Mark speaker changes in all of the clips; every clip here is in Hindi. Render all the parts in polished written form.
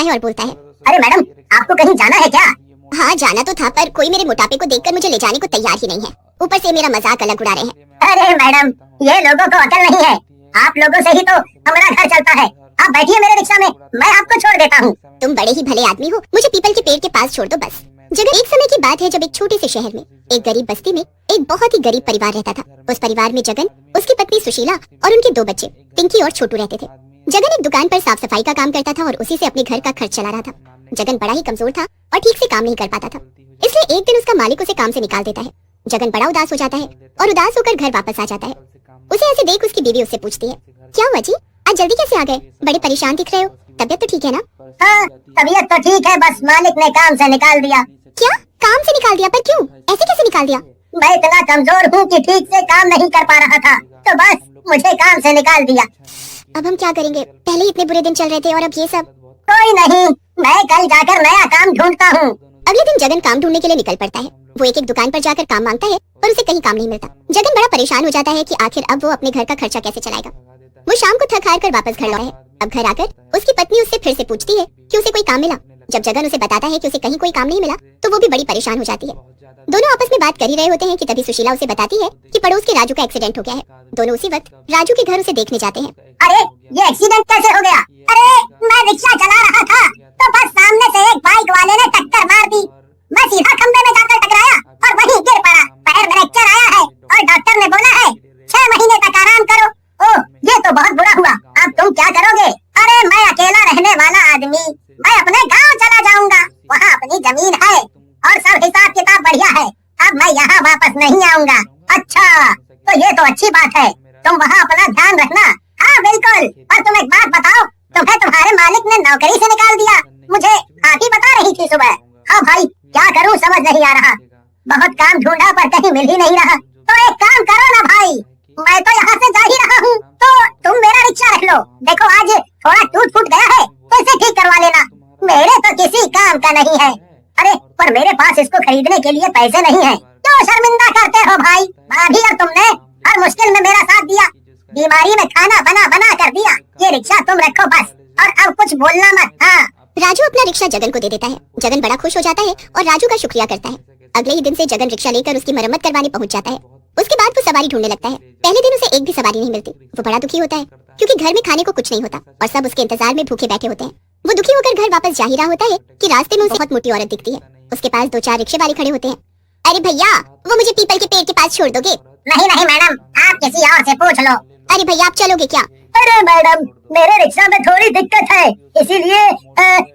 Speaker 1: है और बोलता है,
Speaker 2: अरे मैडम, आपको कहीं जाना है क्या?
Speaker 1: हाँ जाना तो था, पर कोई मेरे मोटापे को देखकर मुझे ले जाने को तैयार ही नहीं है। ऊपर से मेरा मजाक अलग उड़ा रहे हैं।
Speaker 2: अरे मैडम, ये लोगों को अकल नहीं है। आप लोगों से ही तो हमारा घर चलता है। आप बैठिए मेरे रिक्शा में, मैं आपको छोड़ देता हूँ।
Speaker 1: तुम बड़े ही भले आदमी हो, मुझे पीपल के पेड़ के पास छोड़ दो बस। जगन, एक समय की बात है जब एक छोटे से शहर में एक गरीब बस्ती में एक बहुत ही गरीब परिवार रहता था। उस परिवार में जगन, उसकी पत्नी सुशीला और उनके 2 बच्चे पिंकी और छोटू रहते थे। जगन एक दुकान पर साफ सफाई का काम करता था और उसी से अपने घर का खर्च चला रहा था। जगन बड़ा ही कमजोर था और ठीक से काम नहीं कर पाता था, इसलिए एक दिन उसका मालिक उसे काम से निकाल देता है। जगन बड़ा उदास हो जाता है और उदास होकर घर वापस आ जाता है। उसे ऐसे देख उसकी बीवी उससे पूछती है, क्या हुआ जी, आज जल्दी कैसे आ गए? बड़े परेशान दिख रहे हो, तबीयत तो ठीक है ना?
Speaker 2: हाँ, तबीयत तो ठीक है, बस मालिक ने काम से निकाल दिया।
Speaker 1: क्या काम से निकाल दिया? पर क्यों, ऐसे कैसे निकाल दिया?
Speaker 2: मैं इतना कमजोर हूँ कि ठीक से काम नहीं कर पा रहा था, तो बस मुझे काम से निकाल दिया।
Speaker 1: अब हम क्या करेंगे? पहले ही इतने बुरे दिन चल रहे थे और अब ये सब।
Speaker 2: कोई नहीं, मैं कल जाकर नया काम ढूंढता हूँ।
Speaker 1: अगले दिन जगन काम ढूंढने के लिए निकल पड़ता है। वो एक दुकान पर जाकर काम मांगता है पर उसे कहीं काम नहीं मिलता। जगन बड़ा परेशान हो जाता है कि आखिर अब वो अपने घर का खर्चा कैसे चलाएगा। वो शाम को थक हार कर वापस घर लौटा है। अब घर आकर उसकी पत्नी उससे फिर से पूछती है कि उसे कोई काम मिला। जब जगन उसे बताता है कि उसे कहीं कोई काम नहीं मिला तो वो भी बड़ी परेशान हो जाती है। दोनों आपस में बात कर ही रहे होते हैं कि तभी सुशीला उसे बताती है कि पड़ोस के राजू का एक्सीडेंट हो गया है। दोनों उसी वक्त राजू के घर उसे देखने जाते हैं।
Speaker 2: अरे ये एक्सीडेंट कैसे हो गया? अरे मैं रिक्शा चला रहा था तो बस सामने से एक बाइक वाले ने टक्कर मार दी। मैं सीधा खंबे में जाकर टकराया और वहीं गिर पड़ा। पैर फ्रैक्चर आया है और डॉक्टर ने बोला है 6 महीने तक आराम करो। ओह, ये तो बहुत बुरा हुआ। अब तुम क्या करोगे? अरे मैं अकेला रहने वाला आदमी, मैं अपने गांव चला जाऊंगा। वहाँ अपनी जमीन है और सब हिसाब किताब बढ़िया है। अब मैं यहाँ वापस नहीं आऊंगा। अच्छा, तो ये तो अच्छी बात है। तुम वहाँ अपना ध्यान रखना। हाँ बिल्कुल। और तुम एक बात बताओ, तुम्हें तुम्हारे मालिक ने नौकरी से निकाल दिया? मुझे आप ही बता रही थी सुबह। हाँ भाई, क्या करूँ समझ नहीं आ रहा। बहुत काम ढूंढा पर कहीं मिल ही नहीं रहा। तो एक काम करो ना भाई, मैं तो यहाँ से जा ही रहा हूँ, तो तुम मेरा रिक्शा रख लो। देखो आज थोड़ा टूट फूट गया है तो इसे ठीक करवा लेना। मेरे तो किसी काम का नहीं है। अरे पर मेरे पास इसको खरीदने के लिए पैसे नहीं है। क्यों शर्मिंदा करते हो भाई? भाभी और तुमने हर मुश्किल में मेरा साथ दिया, बीमारी में खाना बना बना कर दिया। ये रिक्शा तुम रखो बस, और अब कुछ बोलना मत। हाँ।
Speaker 1: राजू अपना रिक्शा जगन को दे देता है। जगन बड़ा खुश हो जाता है और राजू का शुक्रिया करता है। अगले ही दिन से जगन रिक्शा लेकर उसकी मरम्मत करवाने पहुंच जाता है। उसके बाद वो सवारी ढूंढने लगता है। पहले दिन उसे एक भी सवारी नहीं मिलती। वो बड़ा दुखी होता है क्योंकि घर में खाने को कुछ नहीं होता और सब उसके इंतजार में भूखे बैठे होते हैं। वो दुखी होकर घर वापस जा ही रहा होता है कि रास्ते में उसे बहुत मोटी औरत दिखती है। उसके पास 2-4 रिक्शे वाले खड़े होते हैं। अरे भैया, वो मुझे पीपल के पेड़ के पास छोड़ दोगे?
Speaker 2: नहीं नहीं मैडम, आप किसी और से पूछ लो।
Speaker 1: अरे भैया, आप चलोगे क्या?
Speaker 2: अरे मैडम, मेरे रिक्शा में थोड़ी दिक्कत है, इसीलिए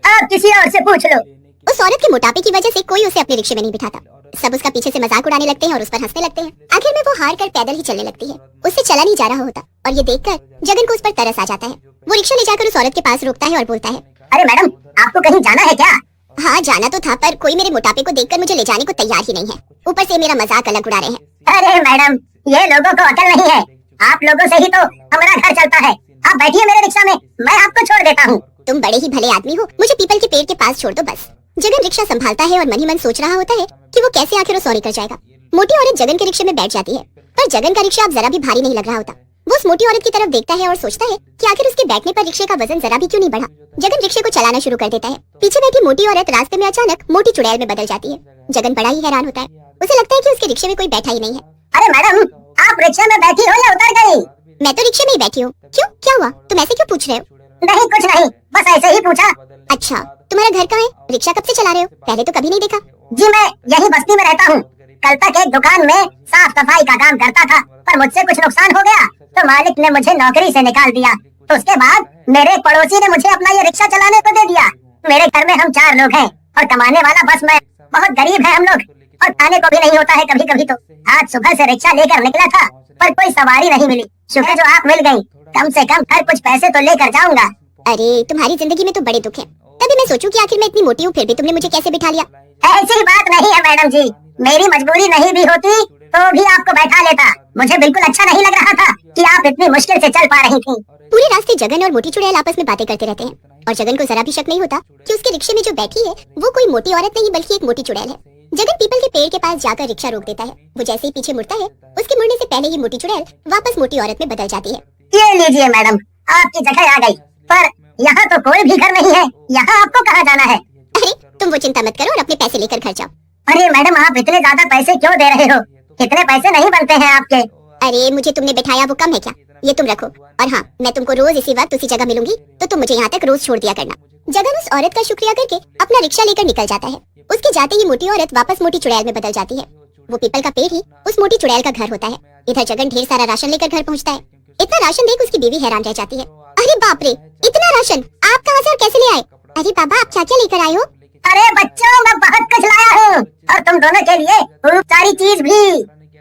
Speaker 2: आप किसी और से पूछ लो।
Speaker 1: उस औरत के मोटापे की वजह से कोई उसे अपने रिक्शे में नहीं बिठाता। सब उसका पीछे से मजाक उड़ाने लगते हैं और उस पर हंसने लगते हैं। आखिर में वो हार कर पैदल ही चलने लगती है। उससे चला नहीं जा रहा होता और ये देखकर जगन को उस पर तरस आ जाता है। वो रिक्शा ले जाकर उस औरत के पास रोकता है और बोलता है,
Speaker 2: अरे मैडम, आपको कहीं जाना है क्या?
Speaker 1: हाँ जाना तो था, पर कोई मेरे मोटापे को देखकर मुझे ले जाने को तैयार ही नहीं है। ऊपर से मेरा मजाक अलग उड़ा रहे हैं।
Speaker 2: अरे मैडम, ये लोगों को अकल नहीं है। आप लोगों से ही तो हमारा घर चलता है। आप बैठिए मेरे रिक्शा में, मैं आपको छोड़ देता हूँ।
Speaker 1: तुम बड़े ही भले आदमी हो, मुझे पीपल के पेड़ के पास छोड़ दो बस। जगन रिक्शा संभालता है और मन ही मन सोच रहा होता है कि वो कैसे आखिर उस औरत कर जाएगा। मोटी औरत जगन के रिक्शे में बैठ जाती है, पर जगन का रिक्शा अब जरा भी भारी नहीं लग रहा होता। वो उस मोटी औरत की तरफ देखता है और सोचता है कि आखिर उसके बैठने पर रिक्शे का वजन जरा भी क्यों नहीं बढ़ा। जगन रिक्शे को चलाना शुरू कर देता है। पीछे बैठी मोटी औरत रास्ते में अचानक मोटी चुड़ैल में बदल जाती है। जगन बड़ा ही हैरान होता है। उसे लगता है कि उसके रिक्शे में कोई बैठा ही नहीं है।
Speaker 2: अरे मैडम, आप रिक्शे में बैठी हो या उतर गई?
Speaker 1: मैं तो रिक्शे में ही बैठी हूँ। क्यों, क्या हुआ? तुम ऐसे क्यों पूछ रहे हो?
Speaker 2: नहीं कुछ नहीं, बस ऐसे ही पूछा।
Speaker 1: अच्छा, तुम्हारा घर कहाँ है? रिक्शा कब से चला रहे हो? पहले तो कभी नहीं देखा।
Speaker 2: जी मैं यही बस्ती में रहता हूँ। कल तक एक दुकान में साफ सफाई का काम करता था, पर मुझसे कुछ नुकसान हो गया तो मालिक ने मुझे नौकरी से निकाल दिया। तो उसके बाद मेरे पड़ोसी ने मुझे अपना ये रिक्शा चलाने को दे दिया। मेरे घर में हम 4 लोग हैं और कमाने वाला बस मैं। बहुत गरीब है हम लोग और खाने को भी नहीं होता है कभी कभी। तो आज सुबह से रिक्शा लेकर निकला था पर कोई सवारी नहीं मिली। शुक्र जो आप मिल गयी, कम से कम घर कुछ पैसे तो लेकर जाऊंगा।
Speaker 1: अरे तुम्हारी जिंदगी में तो बड़े दुख है। तभी मैं सोचूं कि आखिर मैं इतनी मोटी हूँ फिर भी तुमने मुझे कैसे बिठा लिया।
Speaker 2: ऐसी बात नहीं है मैडम जी, मेरी मजबूरी नहीं भी होती तो भी आपको बैठा लेता। मुझे बिल्कुल अच्छा नहीं लग रहा था कि आप इतनी मुश्किल से चल पा रही थी।
Speaker 1: पूरे रास्ते जगन और मोटी चुड़ैल आपस में बातें करते रहते हैं और जगन को जरा भी शक नहीं होता कि उसके रिक्शे में जो बैठी है वो कोई मोटी औरत नहीं बल्कि एक मोटी चुड़ैल है। जगन पीपल के पेड़ के पास जाकर रिक्शा रोक देता है। वो जैसे ही पीछे मुड़ता है, उसके मुड़ने से पहले ही मोटी चुड़ैल वापस मोटी औरत में बदल जाती है।
Speaker 2: ये लीजिए मैडम, आपकी जगह आ गई, पर यहाँ तो कोई भी घर नहीं है, यहाँ आपको कहाँ जाना है?
Speaker 1: अरे तुम वो चिंता मत करो और अपने पैसे लेकर घर जाओ।
Speaker 2: अरे मैडम, आप इतने ज्यादा पैसे क्यों दे रहे हो? इतने पैसे नहीं बनते हैं आपके।
Speaker 1: अरे मुझे तुमने बिठाया वो कम है क्या? ये तुम रखो। और हाँ, मैं तुमको रोज इसी वक्त उसी जगह मिलूंगी, तो तुम मुझे यहाँ तक रोज छोड़ दिया करना। जगन उस औरत का शुक्रिया करके अपना रिक्शा लेकर निकल जाता है। उसके जाते ही मोटी औरत वापस मोटी चुड़ैल में बदल जाती है। वो पीपल का पेड़ ही उस मोटी चुड़ैल का घर होता है। इधर जगन ढेर सारा राशन लेकर घर पहुँचता है। इतना राशन देख उसकी बीवी हैरान रह जाती है। अरे बाप रे, इतना राशन आप कहाँ से और कैसे ले आए? अरे बाबा, आप क्या क्या लेकर आए हो?
Speaker 2: अरे बच्चों, मैं बहुत कुछ लाया हूँ और तुम दोनों के लिए खूब सारी चीज भी।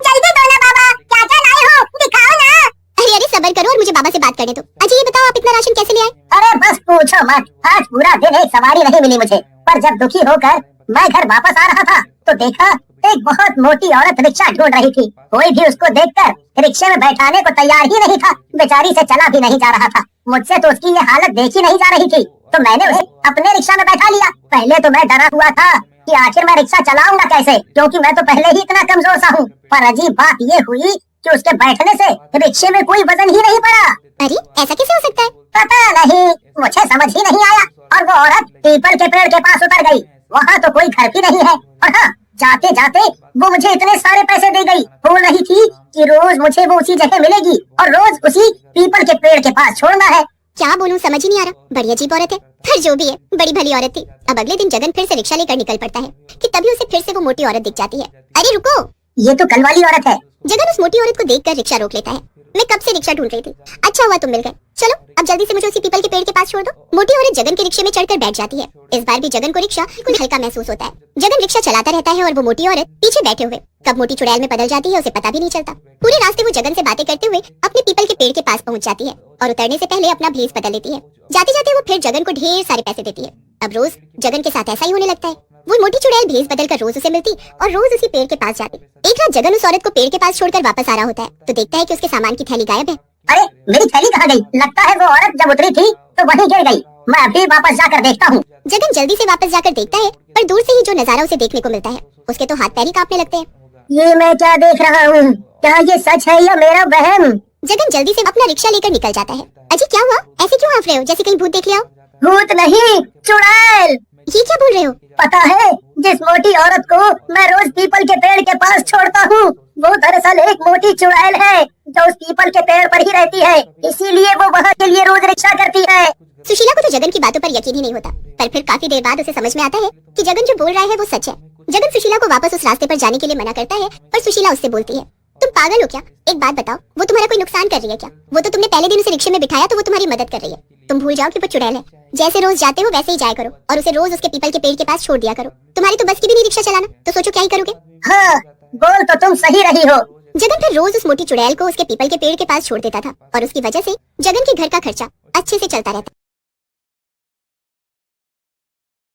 Speaker 2: जल्दी दो ना बाबा, क्या क्या लाए हो दिखाओ ना।
Speaker 1: अरे अरे सबर करो और मुझे बाबा से बात करने दो। अजय ये बताओ, आप इतना राशन कैसे ले आए?
Speaker 2: अरे बस पूछो मत, आज पूरा दिन एक सवारी नहीं मिली मुझे। पर जब दुखी होकर मैं घर वापस आ रहा था तो देखा एक बहुत मोटी औरत रिक्शा ढूंढ रही थी। कोई भी उसको देखकर रिक्शे में बैठाने को तैयार ही नहीं था। बेचारी से चला भी नहीं जा रहा था। मुझसे तो उसकी ये हालत देखी नहीं जा रही थी, तो मैंने उसे अपने रिक्शा में बैठा लिया। पहले तो मैं डरा हुआ था कि आखिर मैं रिक्शा चलाऊंगा कैसे, क्योंकि मैं तो पहले ही इतना कमजोर सा हूँ। पर अजीब बात ये हुई कि उसके बैठने से रिक्शे में कोई वजन ही नहीं पड़ा।
Speaker 1: अरे ऐसा कैसे हो सकता है?
Speaker 2: पता नहीं, मुझे समझ ही नहीं आया। और वो औरत पीपल के पेड़ के पास उतर गई। वहाँ तो कोई घर भी नहीं है। और हाँ, जाते जाते वो मुझे इतने सारे पैसे दे गई। बोल रही थी कि रोज मुझे वो उसी जगह मिलेगी और रोज उसी पीपल के पेड़ के पास छोड़ना है।
Speaker 1: क्या बोलूं, समझ ही नहीं आ रहा। बड़ी अजीब औरत है, पर जो भी है बड़ी भली औरत थी। अब अगले दिन जगन फिर से रिक्शा लेकर निकल पड़ता है कि तभी उसे फिर से वो मोटी औरत दिख जाती है। अरे रुको,
Speaker 2: ये तो कल वाली औरत है।
Speaker 1: जगन उस मोटी औरत को देखकर रिक्शा रोक लेता है। मैं कब से रिक्शा ढूंढ रही थी, अच्छा हुआ तुम मिल गए। चलो अब जल्दी से मुझे उसी पीपल के पेड़ के पास छोड़ दो। मोटी औरत जगन के रिक्शे में चढ़कर बैठ जाती है। इस बार भी जगन को रिक्शा कुछ हल्का महसूस होता है। जगन रिक्शा चलाता रहता है और वो मोटी औरत पीछे बैठे हुए कब मोटी चुड़ैल में बदल जाती है उसे पता भी नहीं चलता। पूरे रास्ते वो जगन से बातें करते हुए अपने पीपल के पेड़ के पास पहुंच जाती है और उतरने से पहले अपना भेष बदल लेती है। जाते जाते वो फिर जगन को ढेर सारे पैसे देती है। अब रोज जगन के साथ ऐसा ही होने लगता है। वो मोटी चुड़ैल भेष बदलकर रोज उसे मिलती और रोज उसी पेड़ के पास जाती। एक रात जगन उस औरत को पेड़ के पास छोड़कर वापस आ रहा होता है तो देखता है कि उसके सामान की थैली गायब है।
Speaker 2: अरे मेरी थैली कहाँ गई? लगता है वो औरत जब उतरी थी तो वहीं गिर गई। मैं अभी वापस जाकर देखता हूँ।
Speaker 1: जगन जल्दी से वापस जाकर देखता है, पर दूर से ही जो नजारा उसे देखने को मिलता है उसके तो हाथ पैर ही कांपने लगते हैं।
Speaker 2: ये मैं क्या देख रहा हूँ? क्या ये सच है या मेरा वहम?
Speaker 1: जगन जल्दी से अपना रिक्शा लेकर निकल जाता है। अजय क्या हुआ, ऐसे क्यों हाफ रहे हो जैसे कहीं भूत देख लिया हो?
Speaker 2: भूत नहीं, चुड़ैल।
Speaker 1: ये क्या बोल रहे हो?
Speaker 2: पता है, जिस मोटी औरत को मैं रोज पीपल के पेड़ के पास छोड़ता हूँ वो दरअसल एक मोटी चुड़ैल है जो उस पीपल के पेड़ पर ही रहती है। इसीलिए वो वहाँ के लिए रोज रिक्शा करती है।
Speaker 1: सुशीला को तो जगन की बातों पर यकीन ही नहीं होता, पर फिर काफी देर बाद उसे समझ में आता है कि जगन जो बोल रहा है वो सच है। जगन सुशीला को वापस उस रास्ते पर जाने के लिए मना करता है, पर सुशीला उससे बोलती है, तुम पागल हो क्या? एक बात बताओ, वो तुम्हारा कोई नुकसान कर रही है क्या? वो तो तुमने पहले दिन उसे रिक्शे में बिठाया तो वो तुम्हारी मदद कर रही है। तुम भूल जाओ कि वो चुड़ैल है। जैसे रोज जाते हो वैसे ही जाया करो और उसे रोज उसके पीपल के पेड़ के पास छोड़ दिया करो। तुम्हारी तो बस की भी नहीं रिक्शा चलाना, तो सोचो क्या ही करोगे।
Speaker 2: हाँ, बोल तो तुम सही रही हो।
Speaker 1: जगन फिर रोज उस मोटी चुड़ैल को उसके पीपल के पेड़ के पास छोड़ देता था और उसकी वजह से जगन के घर का खर्चा अच्छे से चलता रहता।